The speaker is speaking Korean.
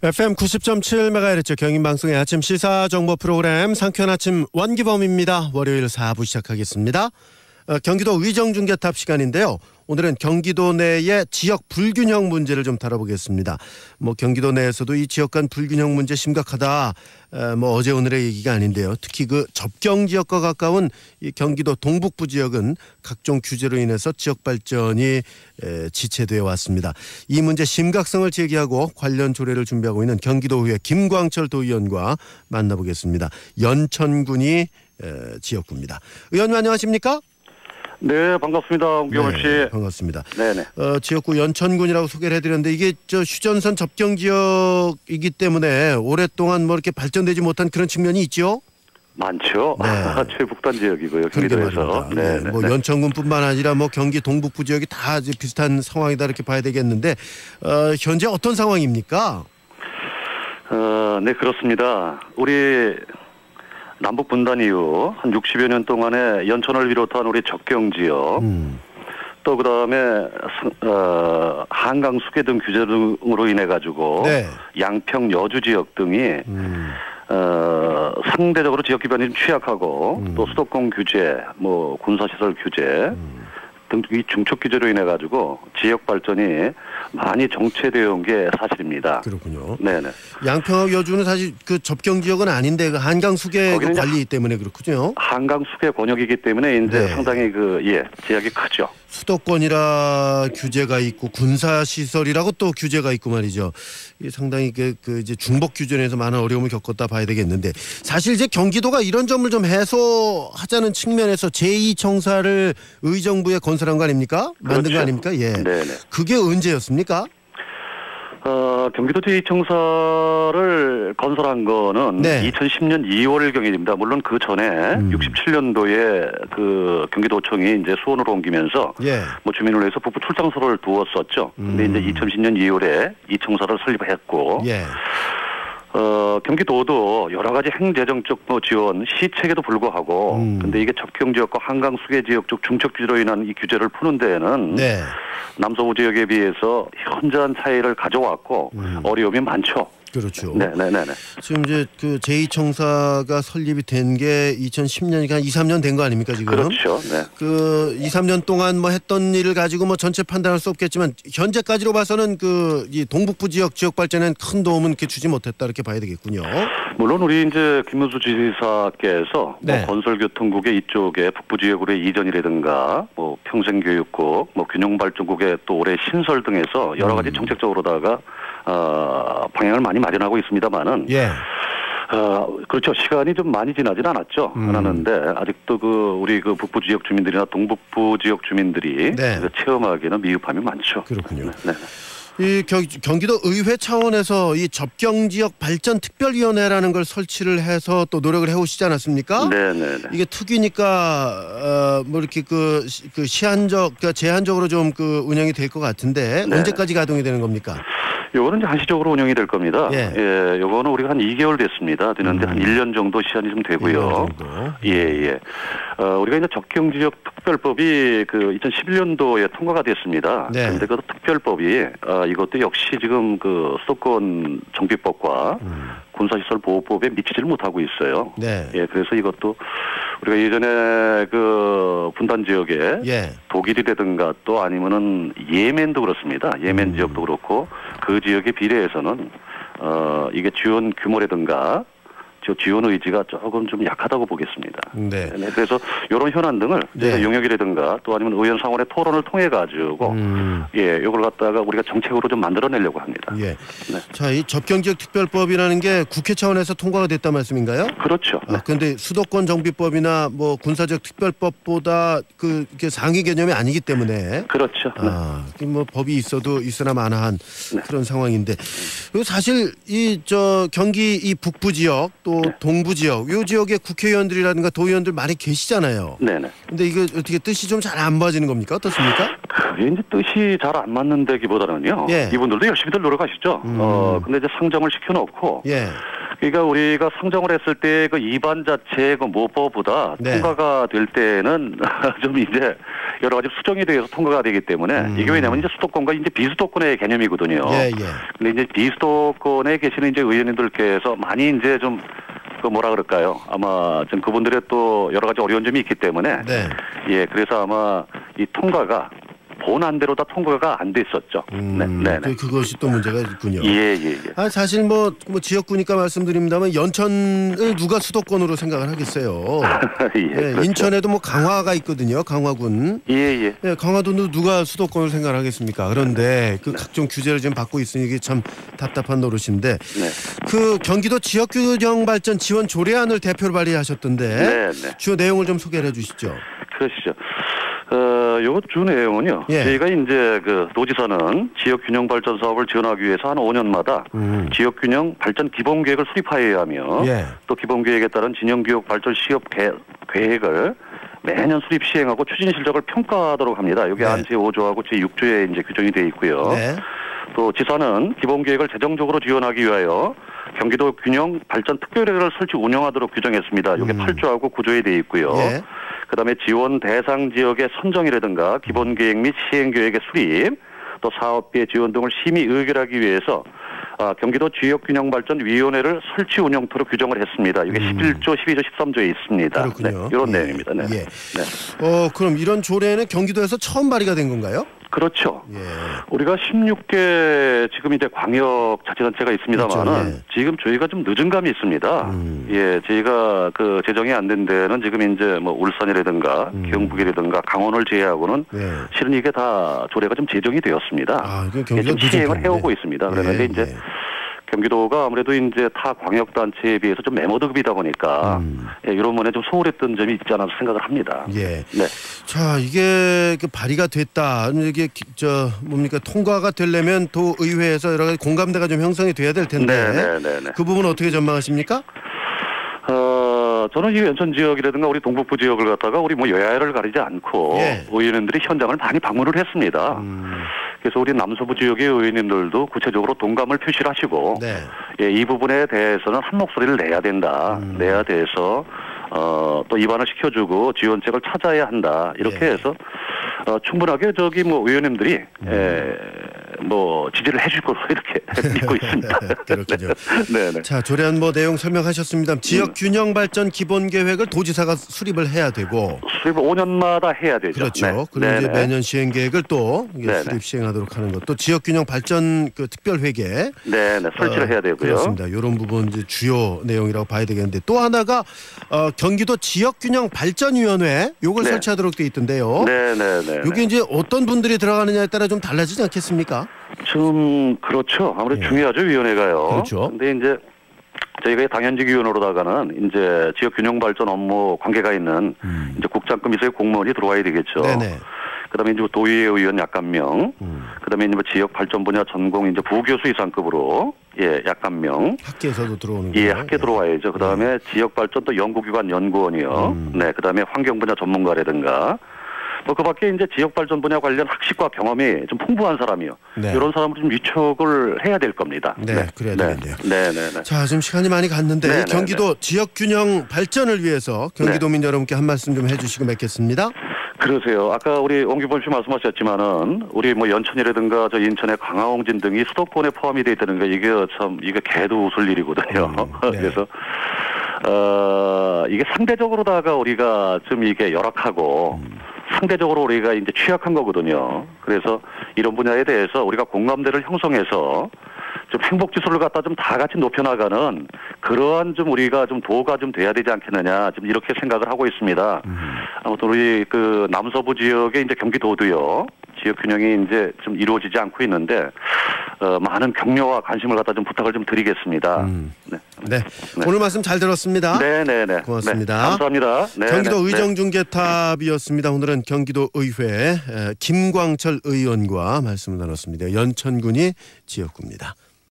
FM 90.7MHz 경인방송의 아침 시사정보 프로그램 상쾌한 아침 원기범입니다. 월요일 4부 시작하겠습니다. 경기도 의정중계탑 시간인데요. 오늘은 경기도 내의 지역 불균형 문제를 좀 다뤄보겠습니다. 경기도 내에서도 이 지역 간 불균형 문제 심각하다. 어제 오늘의 얘기가 아닌데요. 특히 그 접경 지역과 가까운 이 경기도 동북부 지역은 각종 규제로 인해서 지역 발전이 지체되어 왔습니다. 이 문제 심각성을 제기하고 관련 조례를 준비하고 있는 경기도의회 김광철 도의원과 만나보겠습니다. 연천군이 지역구입니다. 의원님 안녕하십니까? 네, 반갑습니다. 홍경월 씨. 네, 반갑습니다. 네네. 지역구 연천군이라고 소개를 해드렸는데 이게 휴전선 접경 지역이기 때문에 오랫동안 이렇게 발전되지 못한 그런 측면이 있죠? 많죠. 네. 최북단 지역이고요. 경기도에서. 네. 연천군뿐만 아니라 경기 동북부 지역이 다 비슷한 상황이다 이렇게 봐야 되겠는데 현재 어떤 상황입니까? 네, 그렇습니다. 우리 남북 분단 이후 한 60여 년 동안에 연천을 비롯한 우리 접경 지역, 또 그다음에 한강 수계 등 규제 등으로 인해 가지고 네. 양평 여주 지역 등이 상대적으로 지역 기반이 좀 취약하고 또 수도권 규제, 군사시설 규제 등 이 중첩 규제로 인해 가지고 지역 발전이 많이 정체되어 온 게 사실입니다. 그렇군요. 네네. 양평하고 여주는 사실 그 접경 지역은 아닌데 그 한강 수계 관리 때문에 그렇군요. 한강 수계 권역이기 때문에 이제 네. 상당히 제약이 크죠. 수도권이라 규제가 있고 군사시설이라고 또 규제가 있고 말이죠. 이게 상당히 이제 중복 규제에서 많은 어려움을 겪었다 봐야 되겠는데 사실 이제 경기도가 이런 점을 좀 해소하자는 측면에서 제2청사를 의정부에 건설한 거 아닙니까? 만든 그렇죠. 거 아닙니까? 예. 네네. 그게 언제였습니까? 경기도 제2청사를 건설한 거는 네. 2010년 2월경입니다. 물론 그 전에 67년도에 그 경기도청이 이제 수원으로 옮기면서 예. 주민을 위해서 북부 출장소를 두었었죠. 근데 이제 2010년 2월에 이 청사를 설립했고, 예. 경기도도 여러 가지 행재정적 지원, 시책에도 불구하고, 근데 이게 접경 지역과 한강 수계 지역 쪽 중첩 규제로 인한 이 규제를 푸는 데에는 네. 남서부 지역에 비해서 현저한 차이를 가져왔고 어려움이 많죠. 그렇죠. 네네네. 지금 이제 그 제2청사가 설립이 된 게 2010년이니까 2, 3년 된 거 아닙니까 지금? 그렇죠. 네. 그 2, 3년 동안 했던 일을 가지고 전체 판단할 수 없겠지만 현재까지로 봐서는 이 동북부 지역 발전엔 큰 도움은 이렇게 주지 못했다 이렇게 봐야 되겠군요. 물론 우리 이제 김문수 지사께서 네. 건설교통국의 이쪽에 북부 지역으로 이전이라든가 평생교육국, 균형발전국의 또 올해 신설 등에서 여러 가지 정책적으로다가 방향을 많이 마련하고 있습니다만은. 예. 그렇죠. 시간이 좀 많이 지나진 않았죠. 않았는데 아직도 우리 북부 지역 주민들이나 동북부 지역 주민들이 네. 체험하기에는 미흡함이 많죠. 그렇군요. 네. 이 경기도 의회 차원에서 이 접경 지역 발전 특별위원회라는 걸 설치를 해서 또 노력을 해오시지 않았습니까? 네네. 이게 특위니까 이렇게 제한적으로 좀 운영이 될 것 같은데 네. 언제까지 가동이 되는 겁니까? 요거는 이제 한시적으로 운영이 될 겁니다. 예. 요거는 우리가 한 2개월 됐습니다. 되는데 한 1년 정도 시간이 좀 되고요. 1년 정도. 예. 우리가 이제 접경지역 특별법이 2011년도에 통과가 됐습니다. 네. 그런데 그 특별법이 이것도 역시 지금 수도권 정비법과 군사시설 보호법에 미치지를 못하고 있어요. 네. 예, 그래서 이것도 우리가 예전에 분단 지역에 예. 독일이라든가 또 아니면은 예멘도 그렇습니다. 예멘 지역도 그렇고 그 지역에 비례해서는 이게 지원 규모라든가 지원 의지가 조금 좀 약하다고 보겠습니다. 네. 그래서 이런 현안 등을 네. 용역이라든가 또 아니면 의원 상원의 토론을 통해 가지고 이걸 갖다가 우리가 정책으로 좀 만들어내려고 합니다. 예. 네. 자, 이 접경지역 특별법이라는 게 국회 차원에서 통과가 됐단 말씀인가요? 그렇죠. 그런데 수도권 정비법이나 군사적 특별법보다 이게 상위 개념이 아니기 때문에 그렇죠. 법이 있으나 마나한 그런 상황인데 그리고 사실 경기 이 북부 지역 또 동부 지역, 이 지역에 국회의원들이라든가 도의원들 많이 계시잖아요. 네네. 근데 이게 어떻게 뜻이 좀 잘 안 맞지는 겁니까? 어떻습니까? 그게 이제 뜻이 잘 안 맞는다기보다는요. 예. 이분들도 열심히들 노력하시죠. 근데 이제 상정을 시켜놓고. 예. 그러니까 우리가 상정을 했을 때 그 입안 자체 그 모법보다 네. 통과가 될 때는 좀 이제 여러 가지 수정이 돼서 통과가 되기 때문에 이게 왜냐하면 이제 수도권과 이제 비수도권의 개념이거든요. 예, 예. 근데 이제 비수도권에 계시는 이제 의원님들께서 많이 이제 좀 그 뭐라 그럴까요? 아마 좀 그분들의 또 여러 가지 어려운 점이 있기 때문에 네. 예, 그래서 아마 이 통과가 본안대로 다 통과가 안 됐었죠. 네. 그것이 또 문제가 있군요. 예. 아, 사실 뭐 지역구니까 말씀드립니다만 연천을 누가 수도권으로 생각을 하겠어요. 예, 네, 그렇죠. 인천에도 뭐 강화가 있거든요. 강화군. 예. 네, 강화도는 누가 수도권을 생각하겠습니까? 그런데 그 각종 규제를 지금 받고 있으니 이게 참 답답한 노릇인데 네. 그 경기도 지역균형 발전 지원 조례안을 대표로 발의하셨던데 네. 주요 내용을 좀 소개를 해주시죠. 그러시죠. 요것 주 내용은요. 예. 저희가 이제 그 도지사는 지역균형 발전 사업을 지원하기 위해서 한 5년마다 지역균형 발전 기본계획을 수립하여야 하며 예. 또 기본계획에 따른 진영교육 발전 시업 계획을 매년 수립 시행하고 추진 실적을 평가하도록 합니다. 여기 네. 안 제5조하고 제6조에 이제 규정이 되어 있고요. 네. 또 지사는 기본계획을 재정적으로 지원하기 위하여 경기도 균형 발전 특별회를 설치 운영하도록 규정했습니다. 이게 8조하고 9조에 되어 있고요. 예. 그다음에 지원 대상 지역의 선정이라든가 기본계획 및 시행계획의 수립, 또 사업비의 지원 등을 심의 의결하기 위해서 경기도 지역균형발전위원회를 설치 운영토로 규정을 했습니다. 이게 11조, 12조, 13조에 있습니다. 그렇군요. 이런 예. 내용입니다. 네. 예. 네. 그럼 이런 조례는 경기도에서 처음 발의가 된 건가요? 그렇죠. 예. 우리가 16개 지금 이제 광역 자치단체가 있습니다만은 그렇죠. 예. 지금 저희가 좀 늦은 감이 있습니다. 예, 저희가 그 재정이 안 된 데는 지금 이제 뭐 울산이라든가 경북이라든가 강원을 제외하고는 예. 실은 이게 다 조례가 좀 제정이 되었습니다. 아, 이게 예, 경기도 좀 늦은 시행을 편인데. 해오고 있습니다. 그런데 예, 이제 예. 경기도가 아무래도 이제 타 광역단체에 비해서 좀 메모드급이다 보니까 예, 이런 면에 좀 소홀했던 점이 있지 않아서 생각을 합니다. 예. 네. 자, 이게 그 발의가 됐다. 이게 뭡니까 통과가 되려면 도의회에서 여러 가지 공감대가 좀 형성이 돼야 될 텐데. 네. 그 부분 어떻게 전망하십니까? 저는 이 연천 지역이라든가 우리 동북부 지역을 갖다가 우리 뭐 여야를 가리지 않고 예. 의원님들이 현장을 많이 방문을 했습니다. 그래서 우리 남서부 지역의 의원님들도 구체적으로 동감을 표시를 하시고 네. 예, 이 부분에 대해서는 한 목소리를 내야 된다. 내야 돼서 또 입안을 시켜주고 지원책을 찾아야 한다. 이렇게 예. 해서 충분하게 저기 뭐 의원님들이 뭐 지지를 해줄 것으로 이렇게 믿고 있습니다. 그렇군요. 네네. 자, 조례안 뭐 내용 설명하셨습니다. 지역 균형 발전 기본 계획을 도지사가 수립을 해야 되고 수립을 5년마다 해야 되죠. 그렇죠. 네. 그리고 이제 네네. 매년 시행 계획을 또 이게 네네. 수립 시행하도록 하는 것. 또 지역 균형 발전 그 특별 회계 네네. 설치를 해야 되고요. 그렇습니다. 이런 부분 이제 주요 내용이라고 봐야 되겠는데 또 하나가 경기도 지역 균형 발전위원회 요걸 네. 설치하도록 돼 있던데요. 네네네. 여기 이제 어떤 분들이 들어가느냐에 따라 좀 달라지지 않겠습니까? 좀 그렇죠. 아무래도 예. 중요하죠, 위원회가요. 그렇죠. 근데 이제 저희가 당연직 위원으로다가는 이제 지역 균형 발전 업무 관계가 있는 이제 국장급 이상의 공무원이 들어와야 되겠죠. 네네. 그다음에 이제 도의회 의원 약 한 명, 그다음에 이제 뭐 지역 발전 분야 전공 이제 부교수 이상급으로 약 한 명. 학계에서도 들어오는 예, 거예요. 학계 들어와야죠. 그다음에 지역 발전 또 연구기관 연구원이요. 네, 그다음에 환경 분야 전문가라든가. 뭐 그밖에 이제 지역 발전 분야 관련 학식과 경험이 좀 풍부한 사람이요. 네. 이런 사람을 좀 위촉을 해야 될 겁니다. 네, 그래야 되겠네요. 네. 자, 지금 시간이 많이 갔는데 네네네. 경기도 지역 균형 발전을 위해서 경기도민 여러분께 한 말씀 좀 해주시고 맺겠습니다. 그러세요. 아까 우리 옹기범 씨 말씀하셨지만은 우리 뭐 연천이라든가 저 인천의 강화홍진 등이 수도권에 포함이 돼 있다는 게 이게 참 이게 개도 웃을 일이거든요. 네. 그래서 이게 상대적으로다가 우리가 좀 이게 열악하고 상대적으로 우리가 이제 취약한 거거든요. 그래서 이런 분야에 대해서 우리가 공감대를 형성해서 좀 행복 지수를 갖다 좀 다 같이 높여나가는 그러한 좀 우리가 좀 도가 좀 돼야 되지 않겠느냐 좀 이렇게 생각을 하고 있습니다. 아무튼 우리 그 남서부 지역의 이제 경기도도요. 지역 균형이 이제 좀 이루어지지 않고 있는데 많은 격려와 관심을 갖다 좀 부탁을 좀 드리겠습니다. 네. 오늘 말씀 잘 들었습니다. 네네네. 고맙습니다. 네, 감사합니다. 네, 경기도 네, 네. 의정중개탑이었습니다. 오늘은 경기도 의회 김광철 의원과 말씀을 나눴습니다. 연천군이 지역구입니다.